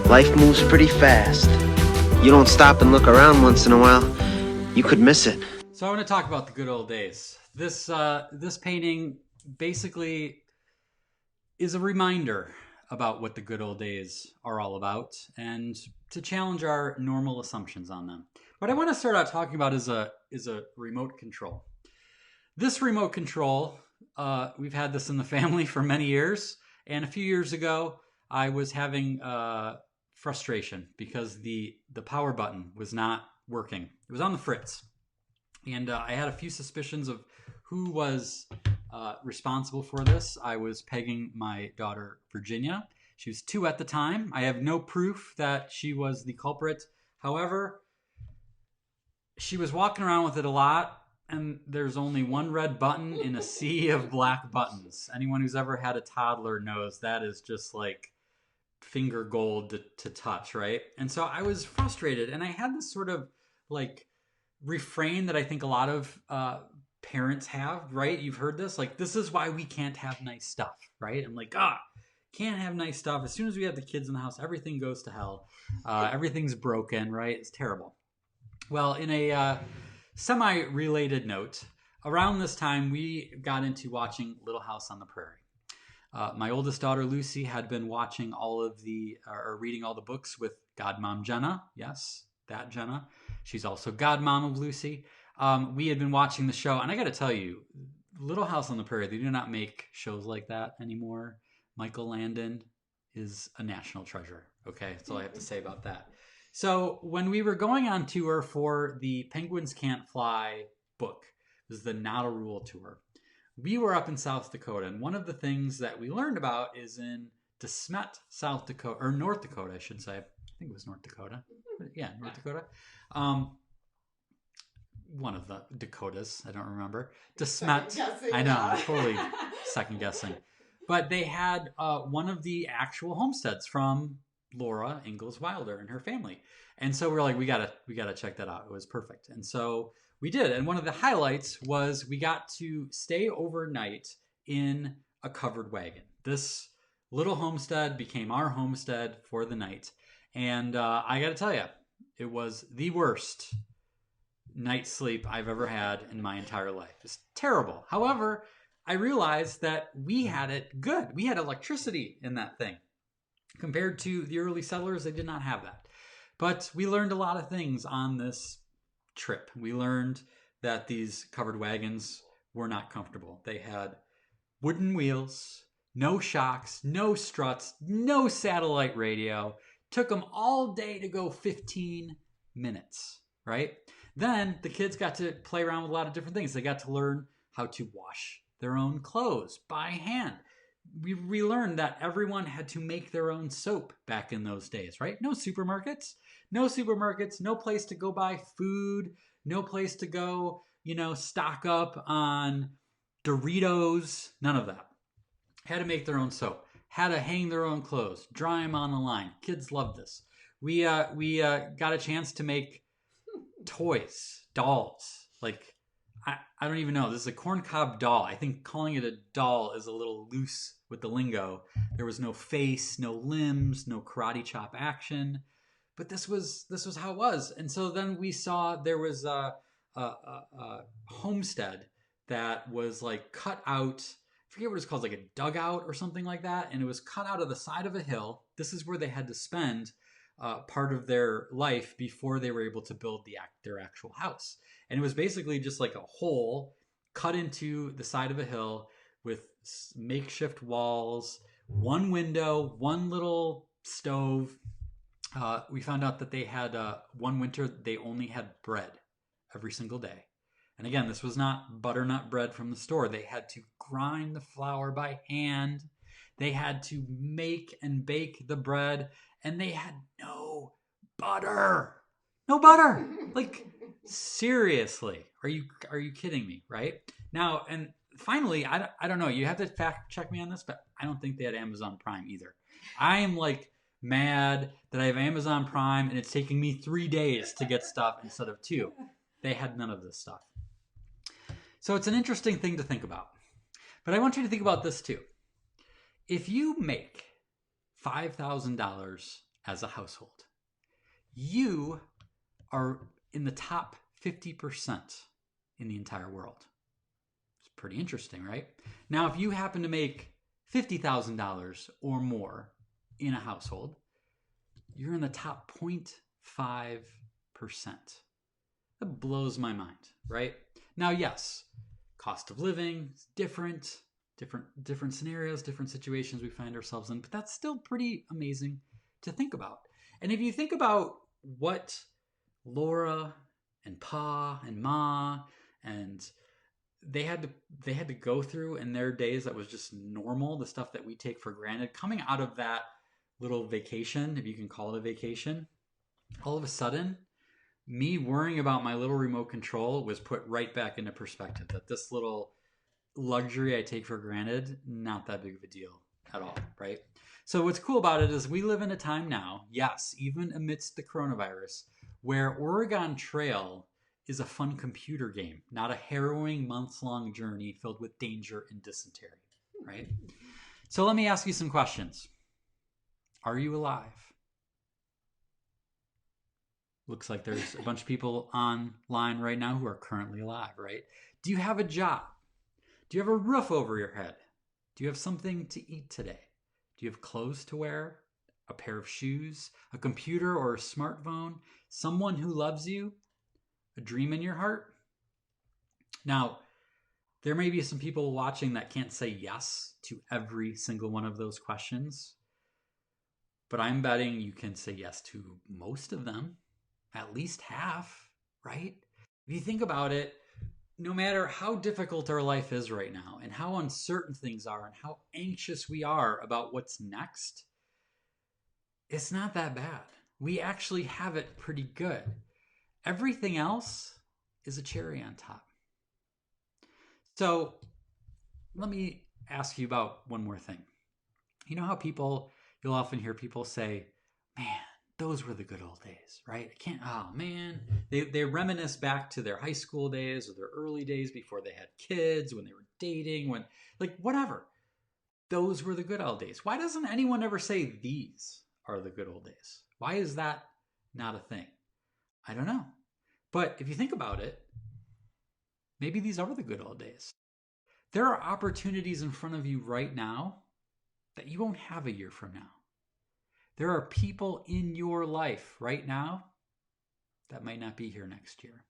Life moves pretty fast. You don't stop and look around once in a while, you could miss it. So I want to talk about the good old days. This painting basically is a reminder about what the good old days are all about and to challenge our normal assumptions on them. What I want to start out talking about is a remote control. This remote control, we've had this in the family for many years, and a few years ago I was having frustration because the power button was not working. It was on the fritz. And I had a few suspicions of who was responsible for this. I was pegging my daughter, Virginia. She was 2 at the time. I have no proof that she was the culprit. However, she was walking around with it a lot, and there's only one red button in a sea of black buttons. Anyone who's ever had a toddler knows that is just like finger gold to touch, right? And so I was frustrated, and I had this sort of like refrain that I think a lot of parents have, right? You've heard this, like, this is why we can't have nice stuff, right? I'm like, can't have nice stuff. As soon as we have the kids in the house, everything goes to hell. Everything's broken, right? It's terrible. Well, in a semi-related note, around this time, we got into watching Little House on the Prairie. My oldest daughter, Lucy, had been watching or reading all the books with Godmom Jenna. Yes, that Jenna. She's also godmom of Lucy. We had been watching the show, and I got to tell you, Little House on the Prairie, they do not make shows like that anymore. Michael Landon is a national treasure. Okay, that's all I have to say about that. So when we were going on tour for the Penguins Can't Fly book, it was the Not a Rule tour, we were up in South Dakota, and one of the things that we learned about is in DeSmet, South Dakota, or North Dakota, I should say. I think it was North Dakota. Yeah, North Dakota. One of the Dakotas, I don't remember. DeSmet. I know, I'm totally second guessing. But they had one of the actual homesteads from Laura Ingalls Wilder and her family. And so we're like, we gotta check that out. It was perfect. And so we did. And one of the highlights was we got to stay overnight in a covered wagon. This little homestead became our homestead for the night. And I got to tell you, it was the worst night's sleep I've ever had in my entire life. It's terrible. However, I realized that we had it good. We had electricity in that thing. Compared to the early settlers, they did not have that. But we learned a lot of things on this trip. We learned that these covered wagons were not comfortable. They had wooden wheels, no shocks, no struts, no satellite radio. Took them all day to go 15 minutes, right? Then the kids got to play around with a lot of different things. They got to learn how to wash their own clothes by hand. We learned that everyone had to make their own soap back in those days, right? No supermarkets, no place to go buy food, no place to go, stock up on Doritos, none of that. Had to make their own soap. Had to hang their own clothes, dry them on the line. Kids loved this. We got a chance to make toys, dolls. Like, I don't even know. This is a corncob doll. I think calling it a doll is a little loose with the lingo. There was no face, no limbs, no karate chop action. But this was how it was. And so then we saw there was a homestead that was like cut out. I forget what it's called, like a dugout or something like that. And it was cut out of the side of a hill. This is where they had to spend part of their life before they were able to build their actual house. And it was basically just like a hole cut into the side of a hill with makeshift walls, one window, one little stove. We found out that they had one winter, they only had bread every single day. And again, this was not butternut bread from the store. They had to grind the flour by hand. They had to make and bake the bread. And they had no butter. No butter. Like, seriously. Are you kidding me, right? Now, and finally, I don't know. You have to fact check me on this, but I don't think they had Amazon Prime either. I am like mad that I have Amazon Prime and it's taking me 3 days to get stuff instead of 2. They had none of this stuff. So it's an interesting thing to think about. But I want you to think about this too. If you make $5,000 as a household. You are in the top 50% in the entire world. It's pretty interesting, right? Now, if you happen to make $50,000 or more in a household, you're in the top 0.5%. That blows my mind, right? Now, yes, cost of living is different scenarios, different situations we find ourselves in, but that's still pretty amazing to think about. And if you think about what Laura and Pa and Ma and they had to go through in their days that was just normal, the stuff that we take for granted, coming out of that little vacation, if you can call it a vacation, all of a sudden, me worrying about my little remote control was put right back into perspective. That this little luxury I take for granted, not that big of a deal at all, right? So what's cool about it is we live in a time now, yes, even amidst the coronavirus, where Oregon Trail is a fun computer game, not a harrowing months-long journey filled with danger and dysentery, right? So let me ask you some questions. Are you alive? Looks like there's a bunch of people online right now who are currently alive, right? Do you have a job? Do you have a roof over your head? Do you have something to eat today? Do you have clothes to wear? A pair of shoes? A computer or a smartphone? Someone who loves you? A dream in your heart? Now, there may be some people watching that can't say yes to every single one of those questions, but I'm betting you can say yes to most of them, at least half, right? If you think about it, no matter how difficult our life is right now and how uncertain things are and how anxious we are about what's next, it's not that bad. We actually have it pretty good. Everything else is a cherry on top. So let me ask you about one more thing. You know how you'll often hear people say, man, those were the good old days, right? Oh man. They reminisce back to their high school days or their early days before they had kids, when they were dating, whatever. Those were the good old days. Why doesn't anyone ever say these are the good old days? Why is that not a thing? I don't know. But if you think about it, maybe these are the good old days. There are opportunities in front of you right now that you won't have a year from now. There are people in your life right now that might not be here next year.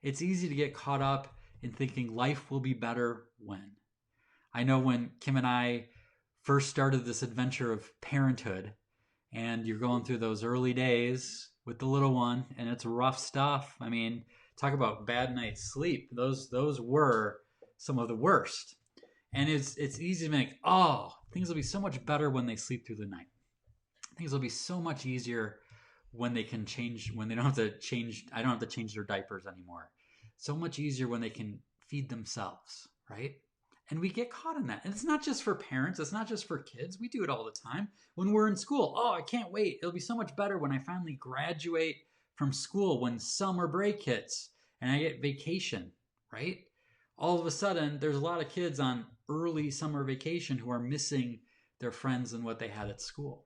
It's easy to get caught up in thinking life will be better when. I know when Kim and I first started this adventure of parenthood, and you're going through those early days with the little one, and it's rough stuff. I mean, talk about bad night's sleep. Those were some of the worst. And it's easy to think, oh, things will be so much better when they sleep through the night. Things will be so much easier when they can change, when they don't have to change, I don't have to change their diapers anymore. So much easier when they can feed themselves, right? And we get caught in that. And it's not just for parents. It's not just for kids. We do it all the time. When we're in school, oh, I can't wait. It'll be so much better when I finally graduate from school, when summer break hits and I get vacation, right? All of a sudden, there's a lot of kids on early summer vacation who are missing their friends and what they had at school,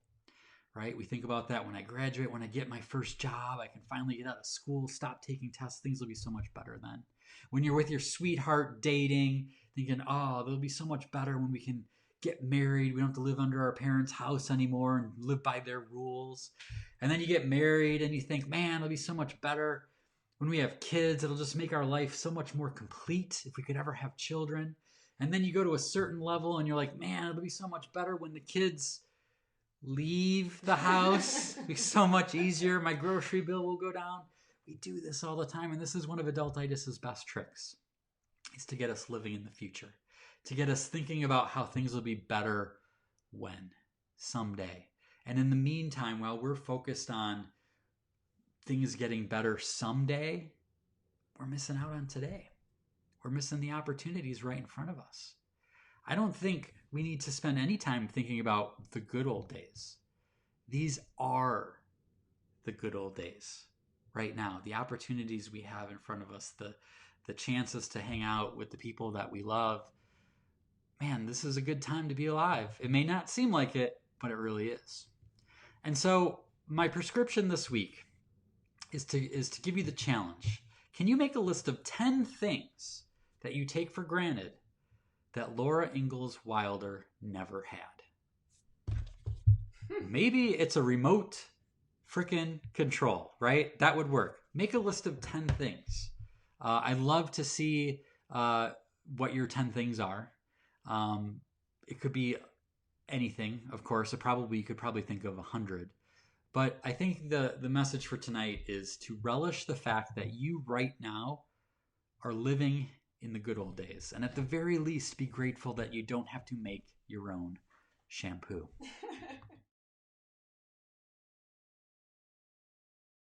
right? We think about that when I graduate, when I get my first job, I can finally get out of school, stop taking tests. Things will be so much better then. When you're with your sweetheart dating, thinking, oh, they'll be so much better when we can get married. We don't have to live under our parents' house anymore and live by their rules. And then you get married and you think, man, it'll be so much better when we have kids. It'll just make our life so much more complete if we could ever have children. And then you go to a certain level and you're like, man, it'll be so much better when the kids leave the house. It'll be so much easier. My grocery bill will go down. We do this all the time. And this is one of adultitis' best tricks, is to get us living in the future, to get us thinking about how things will be better when, someday. And in the meantime, while we're focused on things getting better someday, we're missing out on today. We're missing the opportunities right in front of us. I don't think we need to spend any time thinking about the good old days. These are the good old days right now. The opportunities we have in front of us, the chances to hang out with the people that we love. Man, this is a good time to be alive. It may not seem like it, but it really is. And so my prescription this week is to give you the challenge. Can you make a list of 10 things that you take for granted that Laura Ingalls Wilder never had? Maybe it's a remote freaking control, right? That would work. Make a list of 10 things. I'd love to see what your 10 things are. It could be anything, of course. You could probably think of 100. But I think the message for tonight is to relish the fact that you right now are living in the good old days. And at the very least, be grateful that you don't have to make your own shampoo.